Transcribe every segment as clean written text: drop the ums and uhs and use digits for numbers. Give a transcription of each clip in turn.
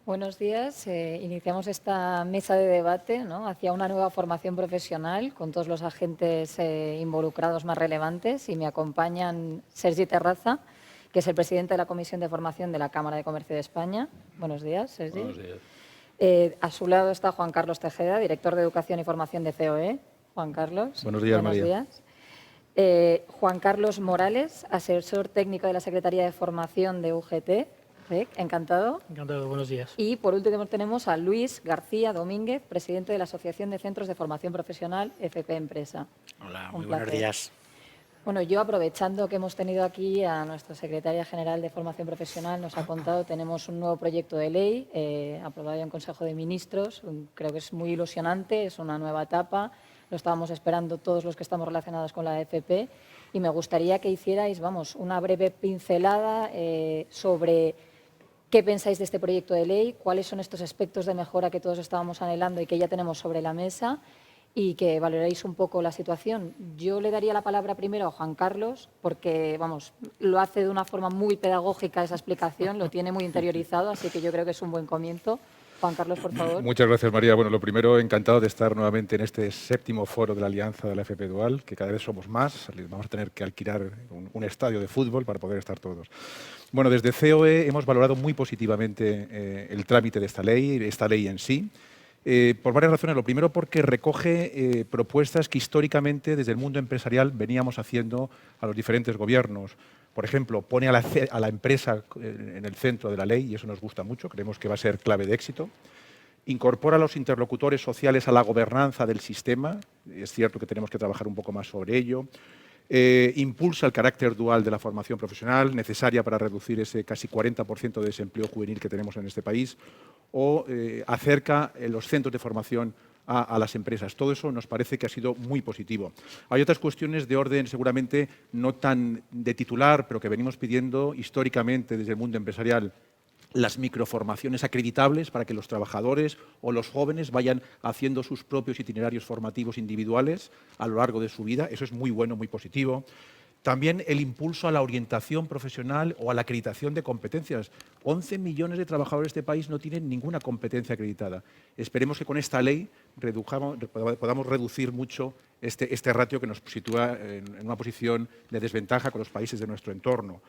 Buenos días. Iniciamos esta mesa de debate, ¿no?, hacia una nueva formación profesional con todos los agentes involucrados más relevantes, y me acompañan Sergi Terraza, que es el presidente de la Comisión de Formación de la Cámara de Comercio de España. Buenos días, Sergi. Buenos días. A su lado está Juan Carlos Tejeda, director de Educación y Formación de COE. Juan Carlos. Buenos días, Buenos María. días. Juan Carlos Morales, asesor técnico de la Secretaría de Formación de UGT. Encantado. Encantado, buenos días. Y por último tenemos a Luis García Domínguez, presidente de la Asociación de Centros de Formación Profesional FP Empresa. Hola, Un muy buenos placer. días. Bueno, yo, aprovechando que hemos tenido aquí a nuestra secretaria general de Formación Profesional, nos ha contado, tenemos un nuevo proyecto de ley aprobado ya en Consejo de Ministros. Creo que es muy ilusionante, es una nueva etapa. Lo estábamos esperando todos los que estamos relacionados con la FP, y me gustaría que hicierais, una breve pincelada sobre qué pensáis de este proyecto de ley, cuáles son estos aspectos de mejora que todos estábamos anhelando y que ya tenemos sobre la mesa, y que valoréis un poco la situación. Yo le daría la palabra primero a Juan Carlos, porque lo hace de una forma muy pedagógica esa explicación, lo tiene muy interiorizado, así que yo creo que es un buen comienzo. Juan Carlos, por favor. Muchas gracias, María. Bueno, lo primero, encantado de estar nuevamente en este 7º foro de la Alianza de la FP Dual, que cada vez somos más. Vamos a tener que alquilar un estadio de fútbol para poder estar todos. Bueno, desde COE hemos valorado muy positivamente el trámite de esta ley en sí, por varias razones. Lo primero, porque recoge propuestas que históricamente desde el mundo empresarial veníamos haciendo a los diferentes gobiernos. Por ejemplo, pone a la empresa en el centro de la ley, y eso nos gusta mucho, creemos que va a ser clave de éxito. Incorpora a los interlocutores sociales a la gobernanza del sistema, es cierto que tenemos que trabajar un poco más sobre ello. Impulsa el carácter dual de la formación profesional, necesaria para reducir ese casi 40% de desempleo juvenil que tenemos en este país, o acerca los centros de formación a las empresas. Todo eso nos parece que ha sido muy positivo. Hay otras cuestiones de orden seguramente no tan de titular, pero que venimos pidiendo históricamente desde el mundo empresarial: las microformaciones acreditables para que los trabajadores o los jóvenes vayan haciendo sus propios itinerarios formativos individuales a lo largo de su vida. Eso es muy bueno, muy positivo. También el impulso a la orientación profesional o a la acreditación de competencias. 11 millones de trabajadores de este país no tienen ninguna competencia acreditada. Esperemos que con esta ley podamos reducir mucho este ratio que nos sitúa en una posición de desventaja con los países de nuestro entorno.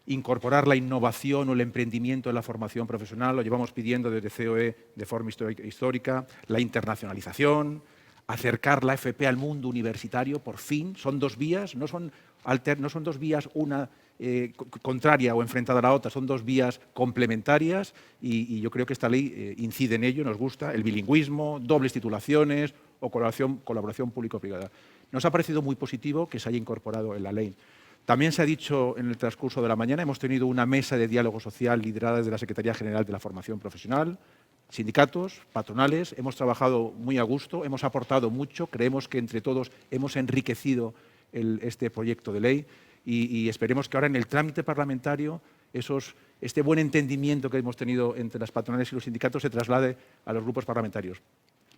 Incorporar la innovación o el emprendimiento en la formación profesional, lo llevamos pidiendo desde COE de forma histórica. La internacionalización, acercar la FP al mundo universitario, por fin. Son dos vías, no son dos vías, una contraria o enfrentada a la otra, son dos vías complementarias, y yo creo que esta ley incide en ello, nos gusta. El bilingüismo, dobles titulaciones o colaboración público-privada. Nos ha parecido muy positivo que se haya incorporado en la ley. También se ha dicho en el transcurso de la mañana, hemos tenido una mesa de diálogo social liderada desde la Secretaría General de la Formación Profesional, sindicatos, patronales. Hemos trabajado muy a gusto, hemos aportado mucho, creemos que entre todos hemos enriquecido este proyecto de ley, y esperemos que ahora en el trámite parlamentario este buen entendimiento que hemos tenido entre las patronales y los sindicatos se traslade a los grupos parlamentarios.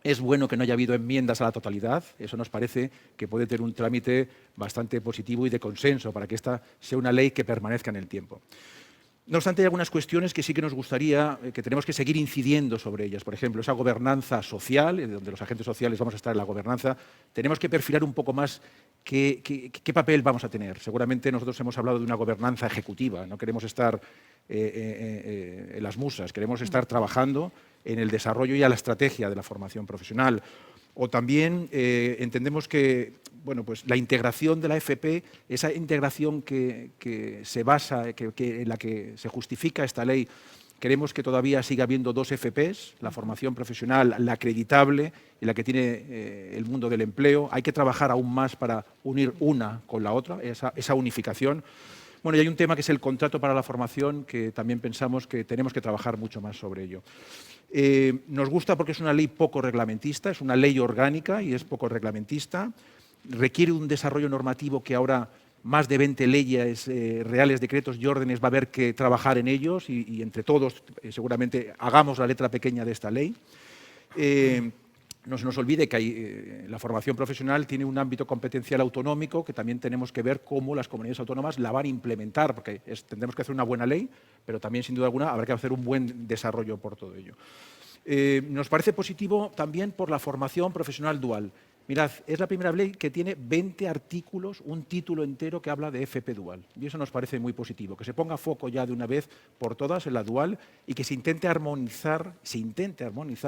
Es bueno que no haya habido enmiendas a la totalidad, eso nos parece que puede tener un trámite bastante positivo y de consenso para que esta sea una ley que permanezca en el tiempo. No obstante, hay algunas cuestiones que sí que nos gustaría, que tenemos que seguir incidiendo sobre ellas. Por ejemplo, esa gobernanza social, donde los agentes sociales vamos a estar en la gobernanza, tenemos que perfilar un poco más qué papel vamos a tener. Seguramente nosotros hemos hablado de una gobernanza ejecutiva, no queremos estar en las musas, queremos estar trabajando en el desarrollo y a la estrategia de la formación profesional. O también entendemos que la integración de la FP, esa integración que se basa, en la que se justifica esta ley, queremos que todavía siga habiendo dos FPs, la formación profesional, la acreditable y la que tiene el mundo del empleo. Hay que trabajar aún más para unir una con la otra, esa unificación. Bueno, y hay un tema que es el contrato para la formación, que también pensamos que tenemos que trabajar mucho más sobre ello. Nos gusta porque es una ley poco reglamentista, es una ley orgánica y es poco reglamentista. Requiere un desarrollo normativo que ahora más de 20 leyes, reales, decretos y órdenes va a haber que trabajar en ellos, y entre todos seguramente hagamos la letra pequeña de esta ley. no se nos olvide que la formación profesional tiene un ámbito competencial autonómico que también tenemos que ver cómo las comunidades autónomas la van a implementar, porque tendremos que hacer una buena ley, pero también, sin duda alguna, habrá que hacer un buen desarrollo por todo ello. Nos parece positivo también por la formación profesional dual. Mirad, es la primera ley que tiene 20 artículos, un título entero que habla de FP dual. Y eso nos parece muy positivo, que se ponga foco ya de una vez por todas en la dual y que se intente armonizar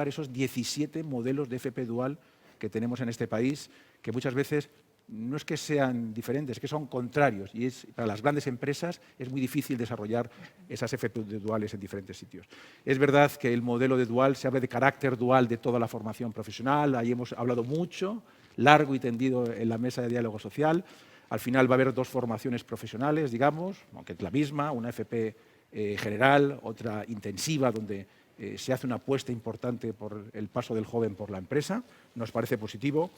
esos 17 modelos de FP dual que tenemos en este país, que muchas veces no es que sean diferentes, es que son contrarios. Y para las grandes empresas es muy difícil desarrollar esas FP duales en diferentes sitios. Es verdad que el modelo de dual, se habla de carácter dual de toda la formación profesional, ahí hemos hablado mucho, largo y tendido en la mesa de diálogo social. Al final va a haber dos formaciones profesionales, digamos, aunque es la misma, una FP general, otra intensiva, donde se hace una apuesta importante por el paso del joven por la empresa. Nos parece positivo.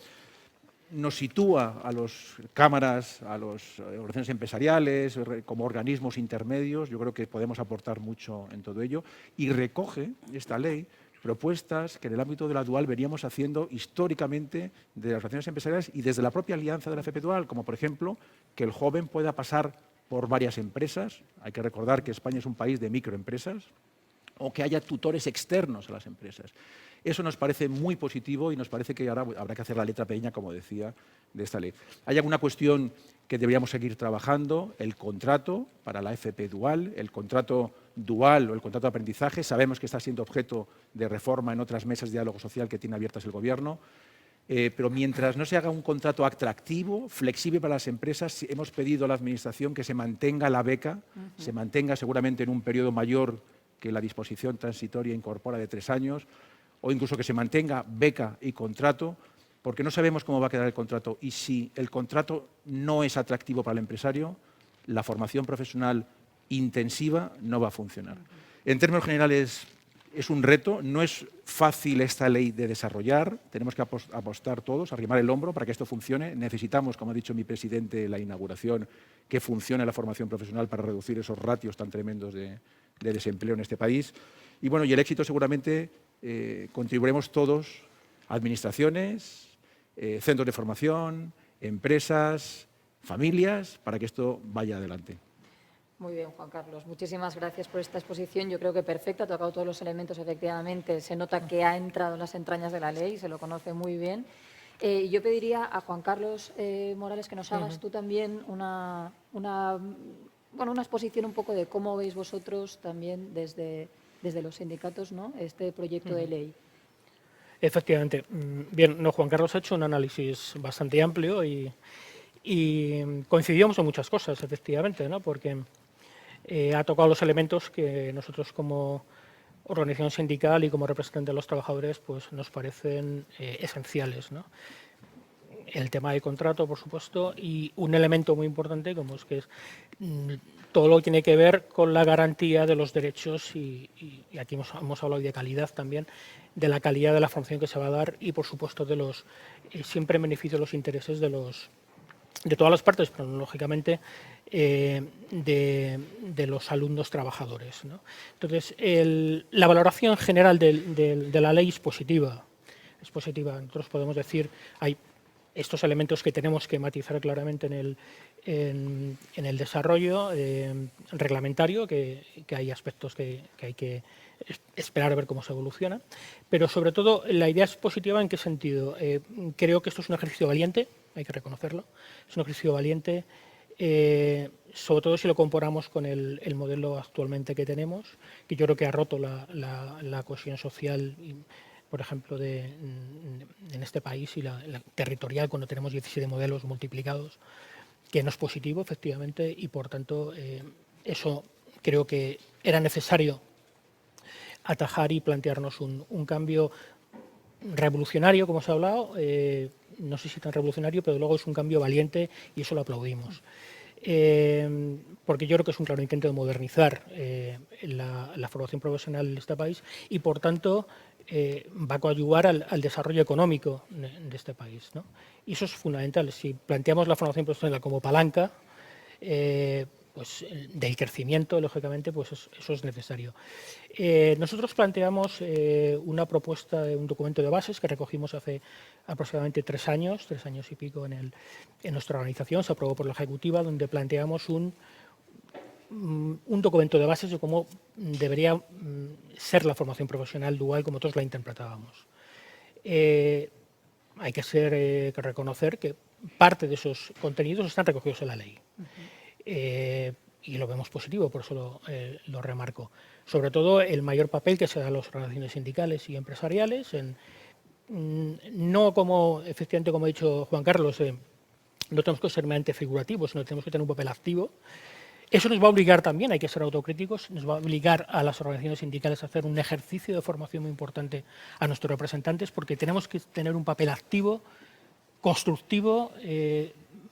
Nos sitúa a las cámaras, a las organizaciones empresariales, como organismos intermedios. Yo creo que podemos aportar mucho en todo ello. Y recoge esta ley propuestas que en el ámbito de la dual veníamos haciendo históricamente de las organizaciones empresariales y desde la propia alianza de la FP dual, como por ejemplo que el joven pueda pasar por varias empresas. Hay que recordar que España es un país de microempresas, o que haya tutores externos a las empresas. Eso nos parece muy positivo y nos parece que ahora habrá que hacer la letra pequeña, como decía, de esta ley. Hay alguna cuestión que deberíamos seguir trabajando, el contrato para la FP dual, el contrato dual o el contrato de aprendizaje. Sabemos que está siendo objeto de reforma en otras mesas de diálogo social que tiene abiertas el Gobierno. Pero mientras no se haga un contrato atractivo, flexible para las empresas, hemos pedido a la Administración que se mantenga la beca, se mantenga seguramente en un periodo mayor que la disposición transitoria incorpora de 3 años, o incluso que se mantenga beca y contrato, porque no sabemos cómo va a quedar el contrato. Y si el contrato no es atractivo para el empresario, la formación profesional intensiva no va a funcionar. En términos generales, es un reto, no es fácil esta ley de desarrollar, tenemos que apostar todos, arrimar el hombro para que esto funcione. Necesitamos, como ha dicho mi presidente en la inauguración, que funcione la formación profesional para reducir esos ratios tan tremendos de desempleo en este país. Y bueno, y el éxito seguramente contribuiremos todos, administraciones, centros de formación, empresas, familias, para que esto vaya adelante. Muy bien, Juan Carlos. Muchísimas gracias por esta exposición. Yo creo que perfecta, ha tocado todos los elementos, efectivamente. Se nota que ha entrado en las entrañas de la ley, se lo conoce muy bien. Yo pediría a Juan Carlos Morales que nos hagas tú también una exposición un poco de cómo veis vosotros también desde los sindicatos, ¿no?, este proyecto de ley. Efectivamente. Bien, Juan Carlos ha hecho un análisis bastante amplio y coincidíamos en muchas cosas, efectivamente, ¿no?, porque ha tocado los elementos que nosotros como organización sindical y como representante de los trabajadores pues nos parecen esenciales, ¿no? El tema del contrato, por supuesto, y un elemento muy importante como es que es todo lo que tiene que ver con la garantía de los derechos y aquí hemos hablado de calidad también, de la calidad de la formación que se va a dar y, por supuesto, de los siempre en beneficio de los intereses de todas las partes, pero lógicamente de los alumnos trabajadores, ¿no? Entonces, la valoración general de la ley es positiva. Es positiva. Nosotros podemos decir, hay estos elementos que tenemos que matizar claramente en el desarrollo reglamentario, que hay aspectos que hay que esperar a ver cómo se evoluciona, pero sobre todo la idea es positiva. ¿En qué sentido? Creo que esto es un ejercicio valiente, hay que reconocerlo, es un ejercicio valiente, sobre todo si lo comparamos con el modelo actualmente que tenemos, que yo creo que ha roto la cohesión social, por ejemplo, en este país y la territorial, cuando tenemos 17 modelos multiplicados, que no es positivo, efectivamente, y por tanto eso creo que era necesario atajar y plantearnos un cambio revolucionario, como se ha hablado, no sé si tan revolucionario, pero luego es un cambio valiente y eso lo aplaudimos. Porque yo creo que es un claro intento de modernizar la formación profesional en este país y, por tanto, va a coadyuvar al desarrollo económico de este país, ¿no? Y eso es fundamental. Si planteamos la formación profesional como palanca, pues, del crecimiento, lógicamente, pues eso es necesario. Nosotros planteamos una propuesta de un documento de bases que recogimos hace aproximadamente 3 años y pico en nuestra organización, se aprobó por la Ejecutiva, donde planteamos un documento de bases de cómo debería ser la formación profesional dual, como todos la interpretábamos. Hay que reconocer que parte de esos contenidos están recogidos en la ley. Y lo vemos positivo, por eso lo remarco. Sobre todo el mayor papel que se da a las organizaciones sindicales y empresariales, no como, efectivamente, como ha dicho Juan Carlos, no tenemos que ser meramente figurativos, sino que tenemos que tener un papel activo. Eso nos va a obligar también, hay que ser autocríticos, nos va a obligar a las organizaciones sindicales a hacer un ejercicio de formación muy importante a nuestros representantes, porque tenemos que tener un papel activo, constructivo,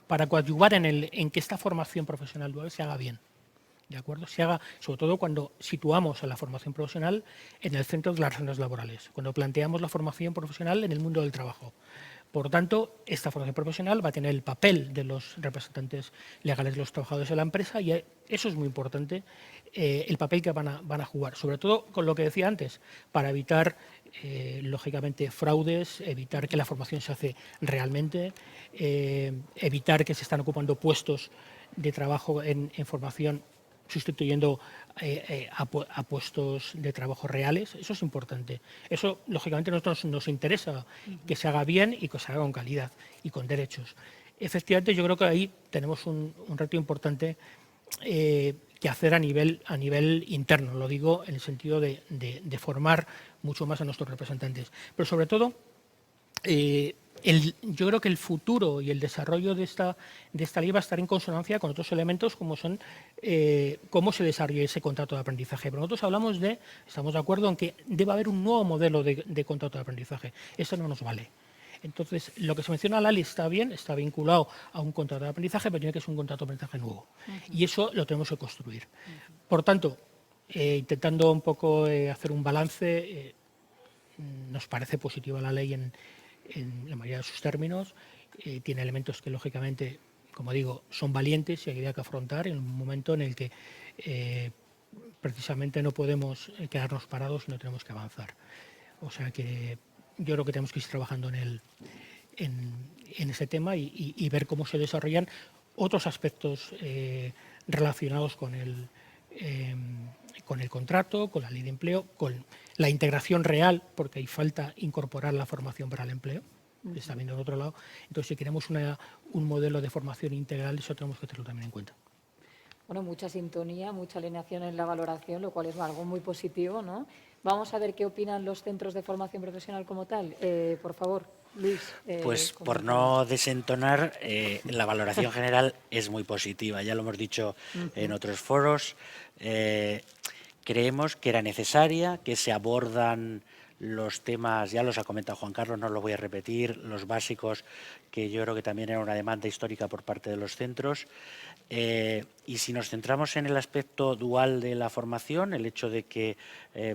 para coadyuvar en que esta formación profesional dual se haga bien. ¿De acuerdo? Se haga, sobre todo cuando situamos a la formación profesional en el centro de las relaciones laborales, cuando planteamos la formación profesional en el mundo del trabajo. Por tanto, esta formación profesional va a tener el papel de los representantes legales de los trabajadores de la empresa y eso es muy importante, el papel que van a jugar, sobre todo con lo que decía antes, para evitar, lógicamente, fraudes, evitar que la formación se hace realmente, evitar que se están ocupando puestos de trabajo en formación sustituyendo a puestos de trabajo reales. Eso es importante. Eso, lógicamente, a nosotros nos interesa que se haga bien y que se haga con calidad y con derechos. Efectivamente, yo creo que ahí tenemos un reto importante que hacer a nivel interno, lo digo en el sentido de formar mucho más a nuestros representantes. Pero sobre todo, yo creo que el futuro y el desarrollo de esta ley va a estar en consonancia con otros elementos como son cómo se desarrolla ese contrato de aprendizaje. Pero nosotros estamos de acuerdo en que debe haber un nuevo modelo de contrato de aprendizaje. Eso no nos vale. Entonces, lo que se menciona en la ley está bien, está vinculado a un contrato de aprendizaje, pero tiene que ser un contrato de aprendizaje nuevo. Y eso lo tenemos que construir. Por tanto, intentando un poco hacer un balance, nos parece positiva la ley en la mayoría de sus términos, tiene elementos que, lógicamente, como digo, son valientes y hay que afrontar en un momento en el que precisamente no podemos quedarnos parados y no tenemos que avanzar. O sea que yo creo que tenemos que ir trabajando en ese tema y ver cómo se desarrollan otros aspectos relacionados con el contrato, con la ley de empleo, con la integración real, porque hay falta incorporar la formación para el empleo, que está viendo del otro lado. Entonces, si queremos un modelo de formación integral, eso tenemos que tenerlo también en cuenta. Bueno, mucha sintonía, mucha alineación en la valoración, lo cual es algo muy positivo, ¿no? Vamos a ver qué opinan los centros de formación profesional como tal. Por favor, Luis. Pues por no desentonar, la valoración general es muy positiva. Ya lo hemos dicho en otros foros. Creemos que era necesaria, que se abordan los temas, ya los ha comentado Juan Carlos, no lo voy a repetir, los básicos, que yo creo que también era una demanda histórica por parte de los centros. Y si nos centramos en el aspecto dual de la formación, el hecho de que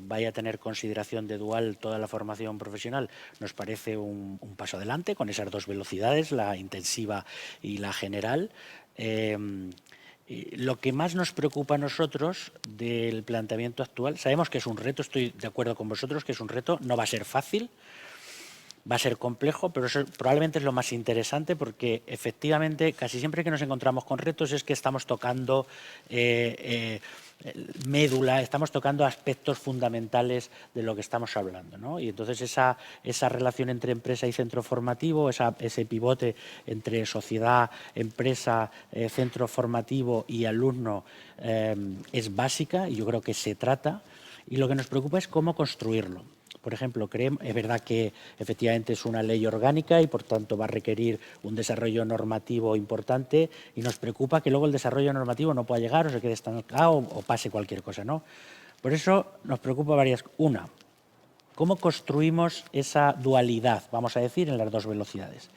vaya a tener consideración de dual toda la formación profesional, nos parece un paso adelante con esas dos velocidades, la intensiva y la general. Lo que más nos preocupa a nosotros del planteamiento actual, sabemos que es un reto, estoy de acuerdo con vosotros, que es un reto, no va a ser fácil, va a ser complejo, pero eso probablemente es lo más interesante porque efectivamente casi siempre que nos encontramos con retos es que estamos tocando médula, estamos tocando aspectos fundamentales de lo que estamos hablando, ¿no? Y entonces esa relación entre empresa y centro formativo, ese pivote entre sociedad, empresa, centro formativo y alumno es básica y yo creo que se trata. Y lo que nos preocupa es cómo construirlo. Por ejemplo, es verdad que efectivamente es una ley orgánica y por tanto va a requerir un desarrollo normativo importante y nos preocupa que luego el desarrollo normativo no pueda llegar o se quede estancado o pase cualquier cosa, ¿no? Por eso nos preocupa varias cosas. Una, ¿cómo construimos esa dualidad, vamos a decir, en las dos velocidades?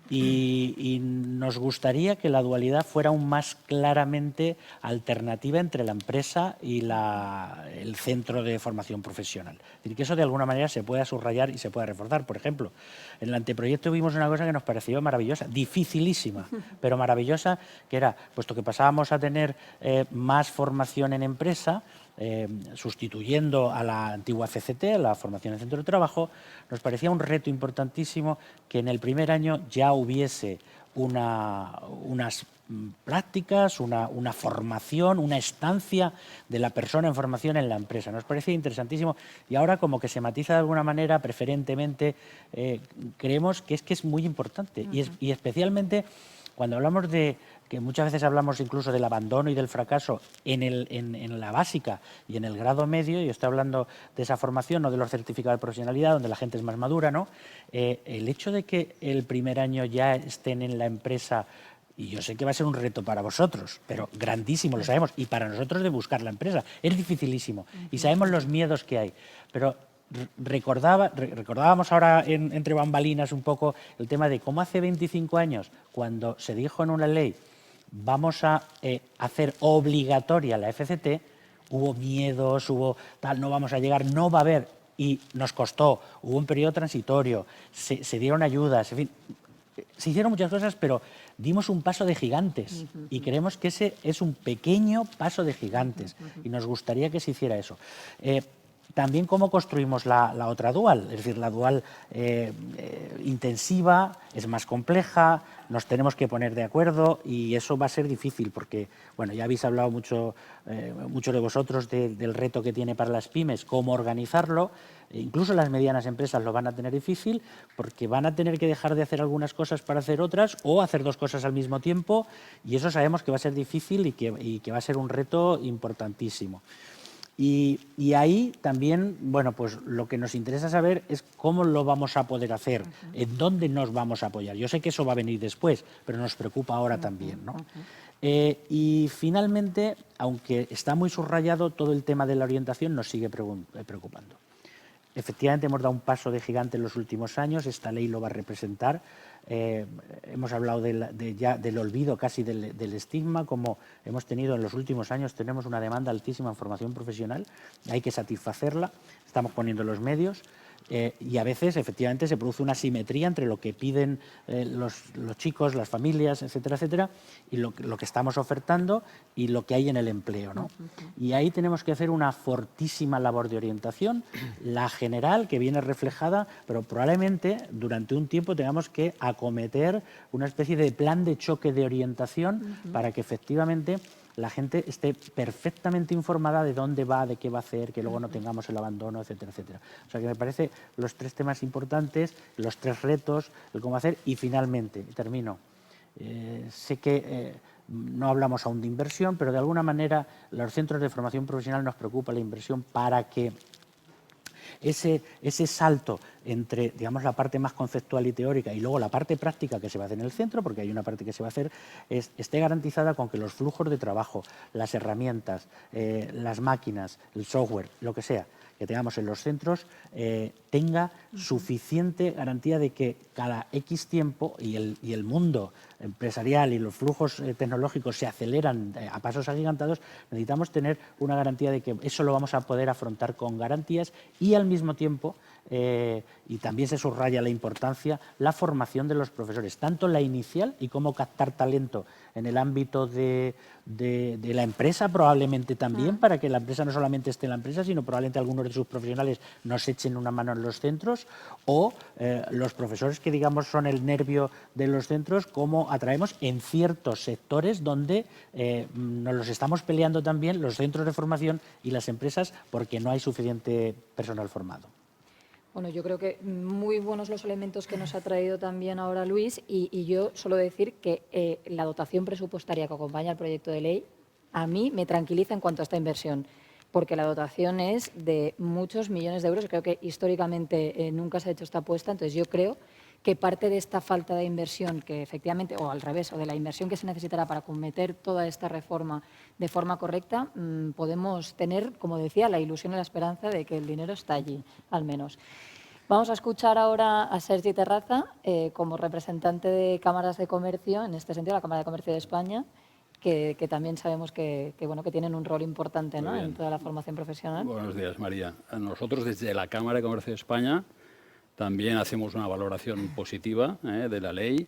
Y nos gustaría que la dualidad fuera aún más claramente alternativa entre la empresa y el centro de formación profesional. Es decir, que eso de alguna manera se pueda subrayar y se pueda reforzar. Por ejemplo, en el anteproyecto vimos una cosa que nos pareció maravillosa, dificilísima, pero maravillosa, que era, puesto que pasábamos a tener más formación en empresa, sustituyendo a la antigua CCT, a la formación en centro de trabajo, nos parecía un reto importantísimo que en el primer año ya hubiese unas prácticas, una formación, una estancia de la persona en formación en la empresa. Nos parecía interesantísimo y ahora como que se matiza de alguna manera, preferentemente, creemos que es muy importante y especialmente cuando hablamos de que muchas veces hablamos incluso del abandono y del fracaso en la básica y en el grado medio, y estoy hablando de esa formación, no de los certificados de profesionalidad, donde la gente es más madura, ¿no? El hecho de que el primer año ya estén en la empresa, y yo sé que va a ser un reto para vosotros, pero grandísimo, lo sabemos, y para nosotros de buscar la empresa, es dificilísimo, y sabemos los miedos que hay, pero recordábamos ahora entre bambalinas un poco el tema de cómo hace 25 años, cuando se dijo en una ley vamos a hacer obligatoria la FCT, hubo miedos, hubo tal, no vamos a llegar, no va a haber, y nos costó, hubo un periodo transitorio, se dieron ayudas, en fin, se hicieron muchas cosas, pero dimos un paso de gigantes y creemos que ese es un pequeño paso de gigantes y nos gustaría que se hiciera eso. También cómo construimos la otra dual, es decir, la dual intensiva, es más compleja, nos tenemos que poner de acuerdo y eso va a ser difícil porque, bueno, ya habéis hablado mucho de vosotros del reto que tiene para las pymes, cómo organizarlo, incluso las medianas empresas lo van a tener difícil porque van a tener que dejar de hacer algunas cosas para hacer otras o hacer dos cosas al mismo tiempo y eso sabemos que va a ser difícil y que va a ser un reto importantísimo. Y ahí también, bueno, pues lo que nos interesa saber es cómo lo vamos a poder hacer, en dónde nos vamos a apoyar. Yo sé que eso va a venir después, pero nos preocupa ahora también, ¿no? Y finalmente, aunque está muy subrayado, todo el tema de la orientación nos sigue preocupando. Efectivamente, hemos dado un paso de gigante en los últimos años, esta ley lo va a representar. Hemos hablado ya del olvido casi del estigma, como hemos tenido en los últimos años, tenemos una demanda altísima en formación profesional, hay que satisfacerla, estamos poniendo los medios y a veces efectivamente se produce una asimetría entre lo que piden los chicos, las familias, etcétera, etcétera, y lo que estamos ofertando y lo que hay en el empleo, ¿no? Y ahí tenemos que hacer una fortísima labor de orientación, la general que viene reflejada, pero probablemente durante un tiempo tengamos que acometer una especie de plan de choque de orientación para que efectivamente la gente esté perfectamente informada de dónde va, de qué va a hacer, que luego no tengamos el abandono, etcétera, etcétera. O sea que me parece los tres temas importantes, los tres retos, el cómo hacer y finalmente, termino, sé que no hablamos aún de inversión, pero de alguna manera los centros de formación profesional nos preocupa la inversión para que ese salto entre, digamos, la parte más conceptual y teórica y luego la parte práctica que se va a hacer en el centro, porque hay una parte que se va a hacer, esté garantizada con que los flujos de trabajo, las herramientas, las máquinas, el software, lo que sea, que tengamos en los centros, tenga suficiente garantía de que cada X tiempo y el mundo empresarial y los flujos tecnológicos se aceleran a pasos agigantados, necesitamos tener una garantía de que eso lo vamos a poder afrontar con garantías y al mismo tiempo, y también se subraya la importancia, la formación de los profesores, tanto la inicial y cómo captar talento en el ámbito de la empresa probablemente también, para que la empresa no solamente esté en la empresa, sino probablemente algunos de sus profesionales nos echen una mano en los centros, o los profesores que digamos son el nervio de los centros, cómo atraemos en ciertos sectores donde nos los estamos peleando también los centros de formación y las empresas porque no hay suficiente personal formado. Bueno, yo creo que muy buenos los elementos que nos ha traído también ahora Luis y yo solo decir que la dotación presupuestaria que acompaña al proyecto de ley a mí me tranquiliza en cuanto a esta inversión, porque la dotación es de muchos millones de euros. Creo que históricamente nunca se ha hecho esta apuesta, entonces yo creo que parte de esta falta de inversión que efectivamente, o al revés, o de la inversión que se necesitará para acometer toda esta reforma de forma correcta, podemos tener, como decía, la ilusión y la esperanza de que el dinero está allí, al menos. Vamos a escuchar ahora a Sergi Terraza, como representante de cámaras de comercio, en este sentido, la Cámara de Comercio de España, que también sabemos que tienen un rol importante, ¿no?, en toda la formación profesional. Buenos días, María. Nosotros desde la Cámara de Comercio de España también hacemos una valoración positiva de la ley.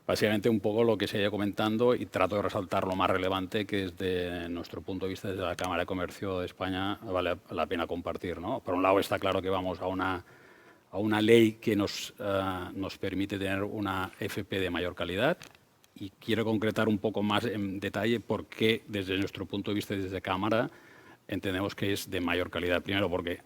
Básicamente un poco lo que se iba comentando y trato de resaltar lo más relevante que desde nuestro punto de vista desde la Cámara de Comercio de España vale la pena compartir, ¿no? Por un lado está claro que vamos a una ley que nos permite tener una FP de mayor calidad y quiero concretar un poco más en detalle por qué desde nuestro punto de vista desde Cámara entendemos que es de mayor calidad. Primero porque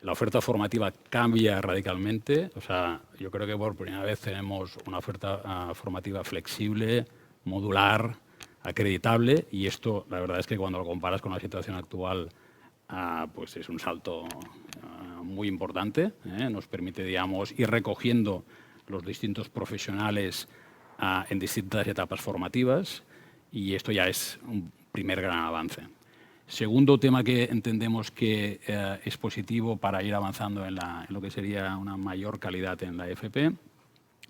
la oferta formativa cambia radicalmente, o sea, yo creo que por primera vez tenemos una oferta formativa flexible, modular, acreditable, y esto la verdad es que cuando lo comparas con la situación actual, pues es un salto muy importante, nos permite, digamos, ir recogiendo los distintos profesionales en distintas etapas formativas, y esto ya es un primer gran avance. Segundo tema que entendemos que es positivo para ir avanzando en lo que sería una mayor calidad en la FP,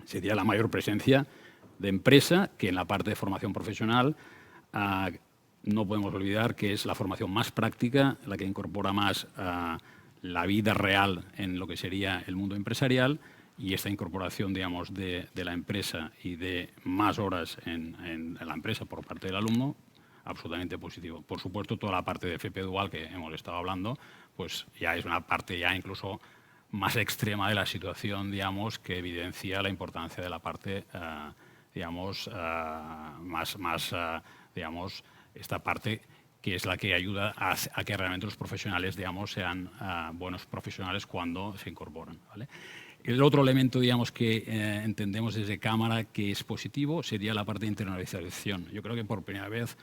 sería la mayor presencia de empresa, que en la parte de formación profesional no podemos olvidar que es la formación más práctica, la que incorpora más la vida real en lo que sería el mundo empresarial, y esta incorporación, digamos, de la empresa y de más horas en la empresa por parte del alumno, absolutamente positivo. Por supuesto, toda la parte de FP dual que hemos estado hablando, pues ya es una parte ya incluso más extrema de la situación, digamos, que evidencia la importancia de la parte, digamos, digamos, esta parte que es la que ayuda a que realmente los profesionales, digamos, sean buenos profesionales cuando se incorporan, ¿vale? El otro elemento, digamos, que entendemos desde Cámara que es positivo sería la parte de internacionalización. Yo creo que por primera vez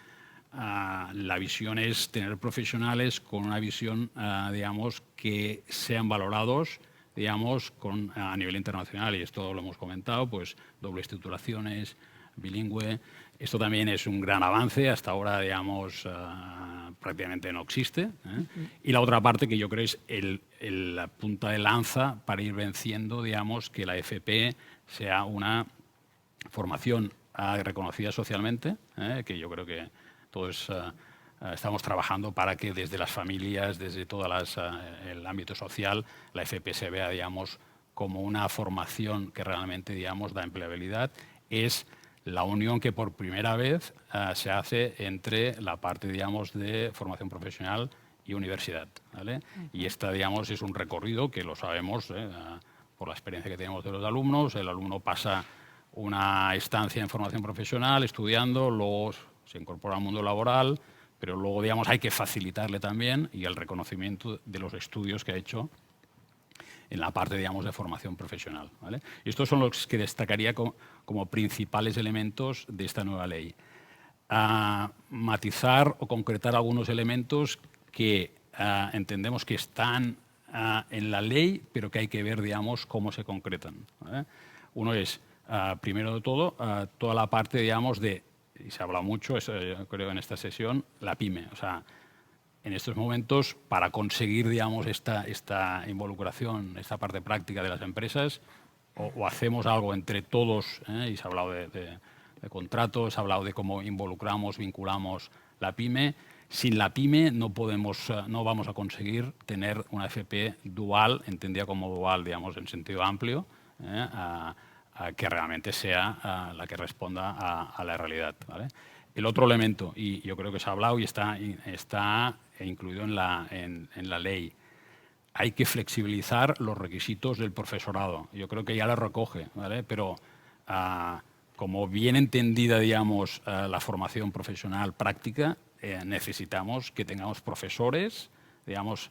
la visión es tener profesionales con una visión, digamos, que sean valorados, digamos, a nivel internacional, y esto lo hemos comentado, pues dobles titulaciones, bilingüe. Esto también es un gran avance, hasta ahora, digamos, prácticamente no existe. Y la otra parte que yo creo es la punta de lanza para ir venciendo, digamos, que la FP sea una formación reconocida socialmente, que yo creo que todos estamos trabajando para que desde las familias, desde todo el ámbito social, la FP se vea, digamos, como una formación que realmente, digamos, da empleabilidad. Es la unión que por primera vez se hace entre la parte, digamos, de formación profesional y universidad, ¿vale? Y esta, digamos, es un recorrido que lo sabemos por la experiencia que tenemos de los alumnos. El alumno pasa una estancia en formación profesional estudiando, luego se incorpora al mundo laboral, pero luego, digamos, hay que facilitarle también y el reconocimiento de los estudios que ha hecho en la parte, digamos, de formación profesional, ¿vale? Y estos son los que destacaría como principales elementos de esta nueva ley. Matizar o concretar algunos elementos que entendemos que están en la ley, pero que hay que ver, digamos, cómo se concretan, ¿vale? Uno es, primero de todo, toda la parte, digamos, y se habla mucho, eso yo creo en esta sesión, la PYME. O sea, en estos momentos, para conseguir, digamos, esta involucración, esta parte práctica de las empresas, o hacemos algo entre todos, y se ha hablado de contratos, se ha hablado de cómo involucramos, vinculamos la PYME. Sin la PYME no vamos a conseguir tener una FP dual, entendida como dual, digamos, en sentido amplio, que realmente sea la que responda a la realidad, ¿vale? El otro elemento, y yo creo que se ha hablado y está incluido en la ley, hay que flexibilizar los requisitos del profesorado. Yo creo que ya lo recoge, ¿vale? Pero como bien entendida, digamos, la formación profesional práctica, necesitamos que tengamos profesores, digamos,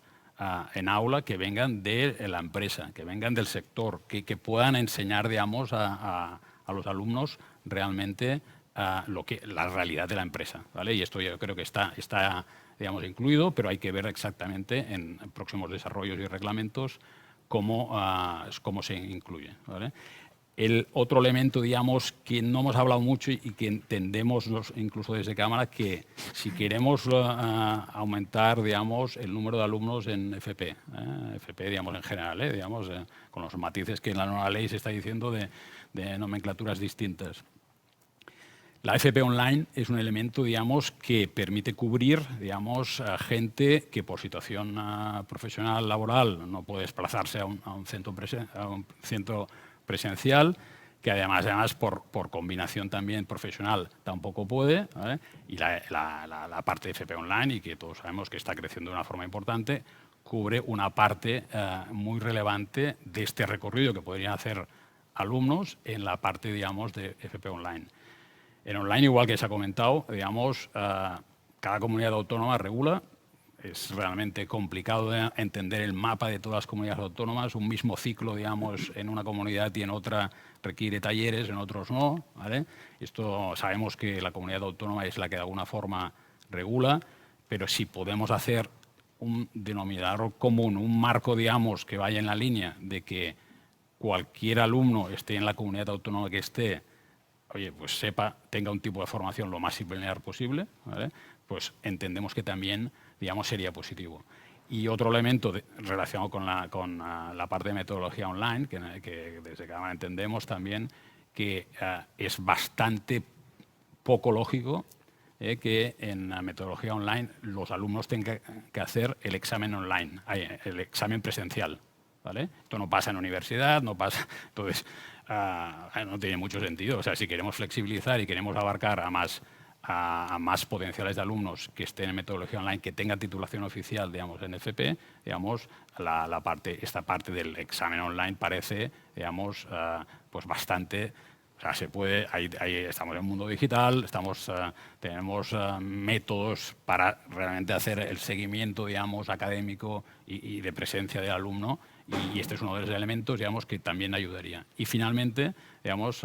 en aula que vengan de la empresa, que vengan del sector, que puedan enseñar, digamos, a los alumnos realmente la realidad de la empresa, ¿vale? Y esto yo creo que está digamos, incluido, pero hay que ver exactamente en próximos desarrollos y reglamentos cómo se incluye, ¿vale? El otro elemento, digamos, que no hemos hablado mucho y que entendemos incluso desde Cámara, que si queremos aumentar, digamos, el número de alumnos en FP, FP, digamos, en general, digamos, con los matices que en la nueva ley se está diciendo de nomenclaturas distintas. La FP Online es un elemento, digamos, que permite cubrir, digamos, a gente que por situación profesional, laboral, no puede desplazarse a un centro presencial, que además por combinación también profesional tampoco puede, ¿vale? Y la parte de FP Online, y que todos sabemos que está creciendo de una forma importante, cubre una parte muy relevante de este recorrido que podrían hacer alumnos en la parte, digamos, de FP Online. En online, igual que se ha comentado, digamos, cada comunidad autónoma regula. Es realmente complicado de entender el mapa de todas las comunidades autónomas. Un mismo ciclo, digamos, en una comunidad y en otra requiere talleres, en otros no, ¿vale? Esto sabemos que la comunidad autónoma es la que de alguna forma regula, pero si podemos hacer un denominador común, un marco, digamos, que vaya en la línea de que cualquier alumno esté en la comunidad autónoma que esté, oye, pues tenga un tipo de formación lo más similar posible, ¿vale? Pues entendemos que también, digamos, sería positivo. Y otro elemento relacionado con la parte de metodología online, que desde Cámara entendemos también que es bastante poco lógico que en la metodología online los alumnos tengan que hacer el examen online, el examen presencial, ¿vale? Esto no pasa en universidad, no pasa. Entonces, no tiene mucho sentido. O sea, si queremos flexibilizar y queremos abarcar a más potenciales de alumnos que estén en metodología online, que tengan titulación oficial, digamos, en FP, digamos, esta parte del examen online parece, digamos, pues bastante. O sea, se puede, ahí estamos en el mundo digital, tenemos métodos para realmente hacer el seguimiento, digamos, académico y de presencia del alumno, y este es uno de los elementos, digamos, que también ayudaría. Y finalmente, digamos,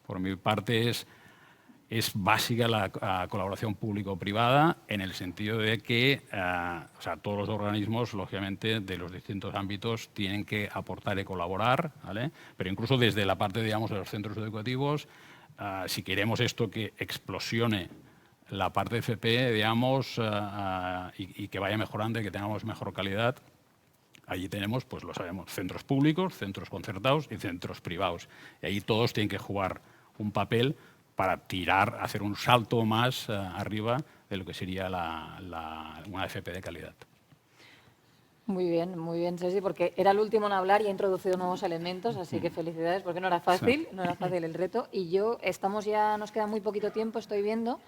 por mi parte es básica la colaboración público-privada, en el sentido de que o sea, todos los organismos, lógicamente, de los distintos ámbitos tienen que aportar y colaborar, ¿vale? Pero incluso desde la parte, digamos, de los centros educativos, si queremos esto que explosione la parte de FP, digamos, y que vaya mejorando y que tengamos mejor calidad, allí tenemos, pues lo sabemos, centros públicos, centros concertados y centros privados. Y ahí todos tienen que jugar un papel para hacer un salto más arriba de lo que sería una FP de calidad. Muy bien, Sergi, porque era el último en hablar y ha introducido nuevos elementos, así que felicidades, porque no era fácil, no era fácil el reto. Y nos queda muy poquito tiempo, estoy viendo,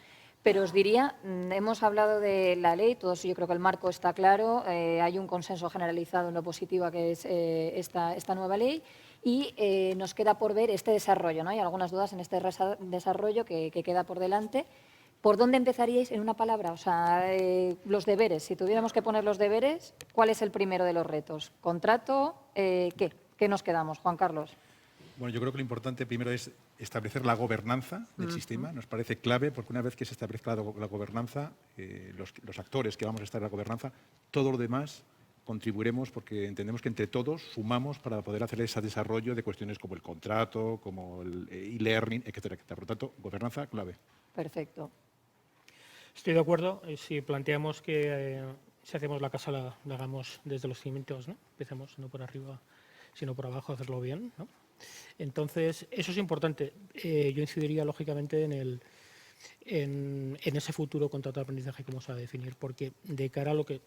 pero os diría, hemos hablado de la ley, todos, yo creo que el marco está claro, hay un consenso generalizado en lo positiva que es esta nueva ley, y nos queda por ver este desarrollo, ¿no? Hay algunas dudas en este desarrollo que queda por delante. ¿Por dónde empezaríais en una palabra? O sea, los deberes. Si tuviéramos que poner los deberes, ¿cuál es el primero de los retos? ¿Contrato? ¿Qué? ¿Qué nos quedamos, Juan Carlos? Bueno, yo creo que lo importante primero es establecer la gobernanza del sistema. Nos parece clave, porque una vez que se establezca la gobernanza, los actores que vamos a estar en la gobernanza, todo lo demás contribuiremos, porque entendemos que entre todos sumamos para poder hacer ese desarrollo de cuestiones como el contrato, como el e-learning, etcétera, etcétera. Por lo tanto, gobernanza clave. Perfecto. Estoy de acuerdo. Si planteamos que si hacemos la casa la hagamos desde los cimientos, ¿no? Empecemos no por arriba, sino por abajo, hacerlo bien, ¿no? Entonces, eso es importante. Yo incidiría, lógicamente, en ese futuro contrato de aprendizaje que vamos a definir, porque de cara a lo que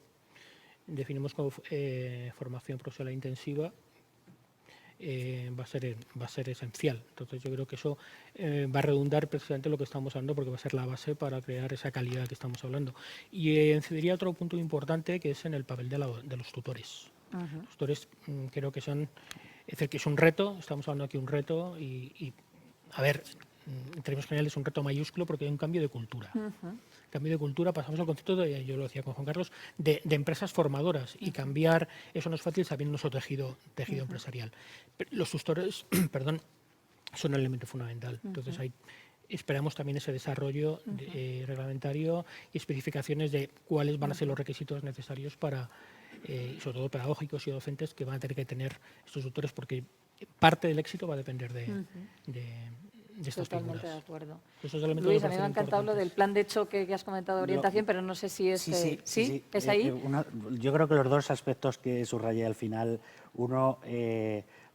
definimos como formación profesional intensiva, va a ser esencial. Entonces, yo creo que eso va a redundar precisamente en lo que estamos hablando, porque va a ser la base para crear esa calidad que estamos hablando. Y incidiría otro punto importante, que es en el papel de los tutores. Los tutores creo que son... Es decir, que es un reto, estamos hablando aquí de un reto y a ver, en términos generales es un reto mayúsculo porque hay un cambio de cultura. Cambio de cultura, pasamos al concepto, yo lo decía con Juan Carlos, de empresas formadoras, y cambiar eso no es fácil sabiendo nuestro tejido empresarial. Los tutores, perdón, son un elemento fundamental. Entonces esperamos también ese desarrollo reglamentario y especificaciones de cuáles van a ser los requisitos necesarios para, sobre todo pedagógicos y docentes, que van a tener que tener estos tutores, porque parte del éxito va a depender de estas Totalmente figuras. de acuerdo. Esos elementos Luis, me a mí me ha parecen encantado lo del importantes. plan de choque que has comentado de orientación, pero no sé si es... Sí. ¿Es ahí? Yo creo que los dos aspectos que subrayé al final, uno,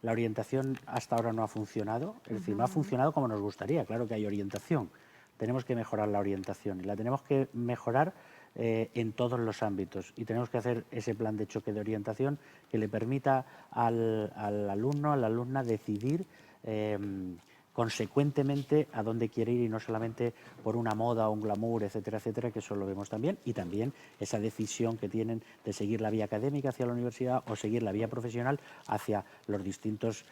la orientación hasta ahora no ha funcionado, es decir, no ha funcionado como nos gustaría, claro que hay orientación, tenemos que mejorar la orientación y la tenemos que mejorar en todos los ámbitos y tenemos que hacer ese plan de choque de orientación que le permita al alumno, a la alumna decidir consecuentemente a dónde quiere ir y no solamente por una moda o un glamour, etcétera, etcétera, que eso lo vemos también, y también esa decisión que tienen de seguir la vía académica hacia la universidad o seguir la vía profesional hacia los distintos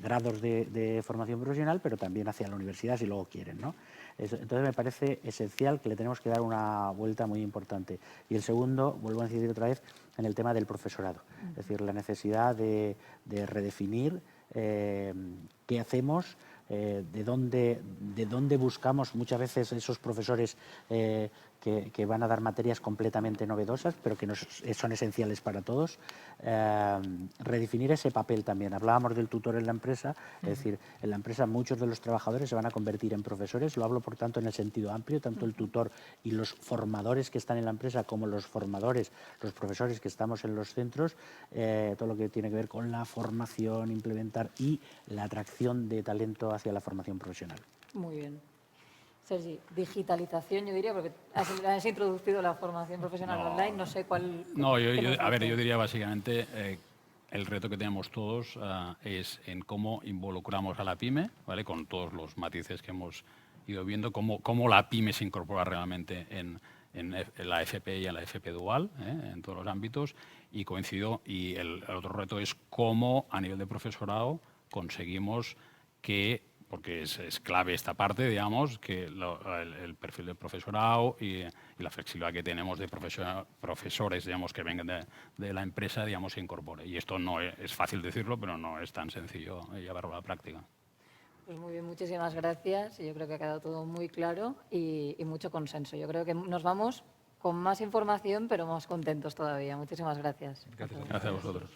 grados de formación profesional, pero también hacia la universidad si luego quieren, ¿no? Entonces me parece esencial que le tenemos que dar una vuelta muy importante. Y el segundo, vuelvo a incidir otra vez, en el tema del profesorado, es decir, la necesidad de redefinir qué hacemos, de dónde buscamos muchas veces esos profesores que van a dar materias completamente novedosas, pero que son esenciales para todos. Redefinir ese papel también. Hablábamos del tutor en la empresa, es decir, en la empresa muchos de los trabajadores se van a convertir en profesores, lo hablo por tanto en el sentido amplio, tanto el tutor y los formadores que están en la empresa como los formadores, los profesores que estamos en los centros, todo lo que tiene que ver con la formación, implementar y la atracción de talento hacia la formación profesional. Muy bien. Sergi, digitalización yo diría, porque has introducido la formación profesional online, no sé cuál... No, yo yo diría básicamente el reto que tenemos todos es en cómo involucramos a la PYME, ¿vale? Con todos los matices que hemos ido viendo, cómo la PYME se incorpora realmente en la FP y en la FP dual, en todos los ámbitos, y coincido, y el otro reto es cómo a nivel de profesorado conseguimos que, porque es clave esta parte, digamos, que el perfil del profesorado y la flexibilidad que tenemos de profesores, digamos, que vengan de la empresa, digamos, se incorpore. Y esto no es fácil decirlo, pero no es tan sencillo llevarlo a la práctica. Pues muy bien, muchísimas gracias. Yo creo que ha quedado todo muy claro y mucho consenso. Yo creo que nos vamos con más información, pero más contentos todavía. Muchísimas gracias. Gracias a vosotros.